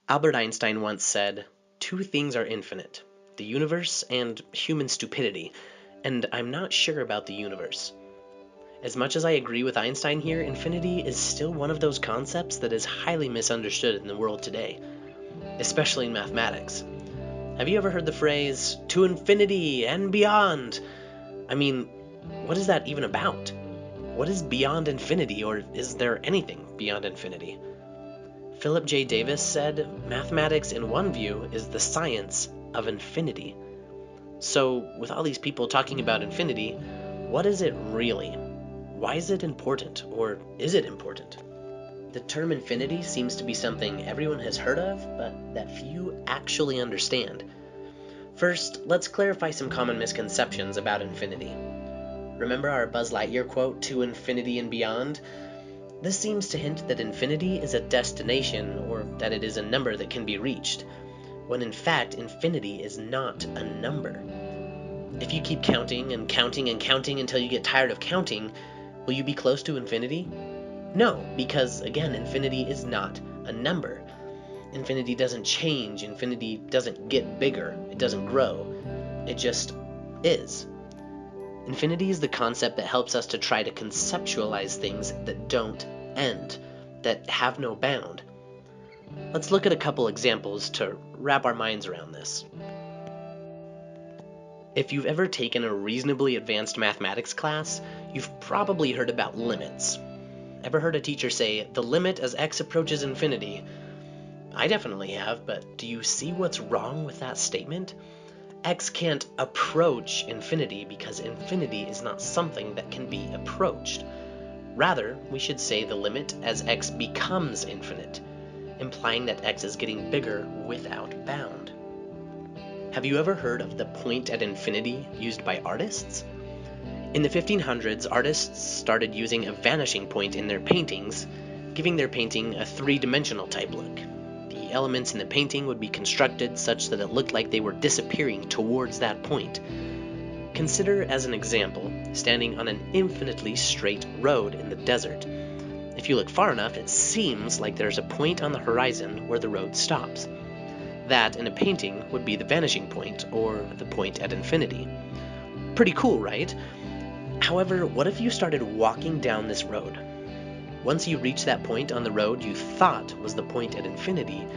Albert Einstein once said, "Two things are infinite, the universe and human stupidity, and I'm not sure about the universe." As much as I agree with Einstein here, infinity is still one of those concepts that is highly misunderstood in the world today, especially in mathematics. Have you ever heard the phrase, "to infinity and beyond"? I mean, what is that even about? What is beyond infinity, or is there anything beyond infinity? Philip J. Davis said, "Mathematics, in one view, is the science of infinity." So, with all these people talking about infinity, what is it really? Why is it important, or is it important? The term infinity seems to be something everyone has heard of, but that few actually understand. First, let's clarify some common misconceptions about infinity. Remember our Buzz Lightyear quote, "to infinity and beyond"? This seems to hint that infinity is a destination, or that it is a number that can be reached, when in fact infinity is not a number. If you keep counting and counting and counting until you get tired of counting, will you be close to infinity? No, because again, infinity is not a number. Infinity doesn't change, infinity doesn't get bigger, it doesn't grow, it just is. Infinity is the concept that helps us to try to conceptualize things that don't end, that have no bound. Let's look at a couple examples to wrap our minds around this. If you've ever taken a reasonably advanced mathematics class, you've probably heard about limits. Ever heard a teacher say, "the limit as x approaches infinity"? I definitely have, but do you see what's wrong with that statement? X can't approach infinity because infinity is not something that can be approached. Rather, we should say the limit as x becomes infinite, implying that x is getting bigger without bound. Have you ever heard of the point at infinity used by artists? In the 1500s, artists started using a vanishing point in their paintings, giving their painting a three-dimensional type look. The elements in the painting would be constructed such that it looked like they were disappearing towards that point. Consider, as an example, standing on an infinitely straight road in the desert. If you look far enough, it seems like there's a point on the horizon where the road stops. That, in a painting, would be the vanishing point, or the point at infinity. Pretty cool, right? However, what if you started walking down this road? Once you reach that point on the road you thought was the point at infinity,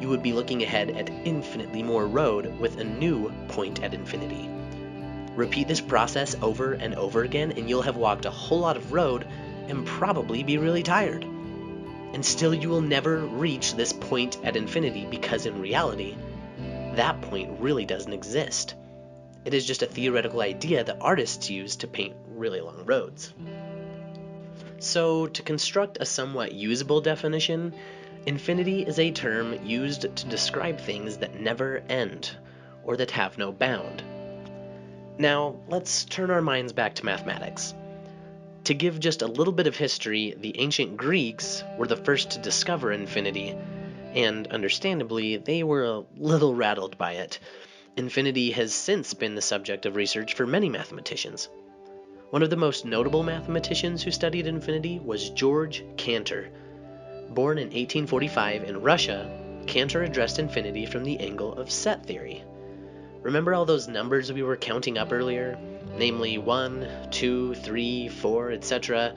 you would be looking ahead at infinitely more road with a new point at infinity. Repeat this process over and over again and you'll have walked a whole lot of road and probably be really tired. And still you will never reach this point at infinity because in reality, that point really doesn't exist. It is just a theoretical idea that artists use to paint really long roads. So, to construct a somewhat usable definition, infinity is a term used to describe things that never end, or that have no bound. Now, let's turn our minds back to mathematics. To give just a little bit of history, the ancient Greeks were the first to discover infinity, and understandably, they were a little rattled by it. Infinity has since been the subject of research for many mathematicians. One of the most notable mathematicians who studied infinity was George Cantor. Born in 1845 in Russia, Cantor addressed infinity from the angle of set theory. Remember all those numbers we were counting up earlier? Namely 1, 2, 3, 4, etc.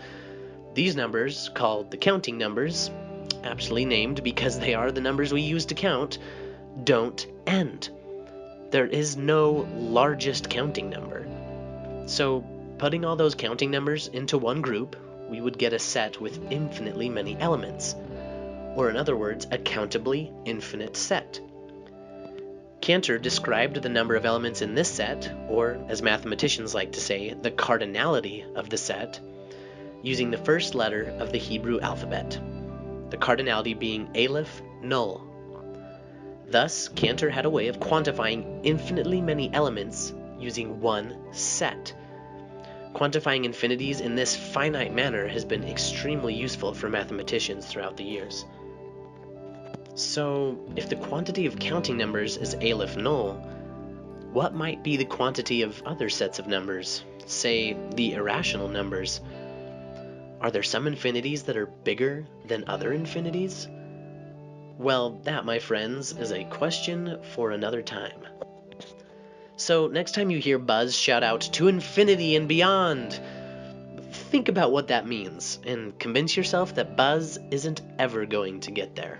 These numbers, called the counting numbers, aptly named because they are the numbers we use to count, don't end. There is no largest counting number. So, putting all those counting numbers into one group, we would get a set with infinitely many elements, or in other words, a countably infinite set. Cantor described the number of elements in this set, or as mathematicians like to say, the cardinality of the set, using the first letter of the Hebrew alphabet, the cardinality being Aleph Null. Thus, Cantor had a way of quantifying infinitely many elements using one set. Quantifying infinities in this finite manner has been extremely useful for mathematicians throughout the years. So, if the quantity of counting numbers is Aleph Null, what might be the quantity of other sets of numbers, say the irrational numbers? Are there some infinities that are bigger than other infinities? Well, that, my friends, is a question for another time. So, next time you hear Buzz shout out to infinity and beyond, think about what that means and convince yourself that Buzz isn't ever going to get there.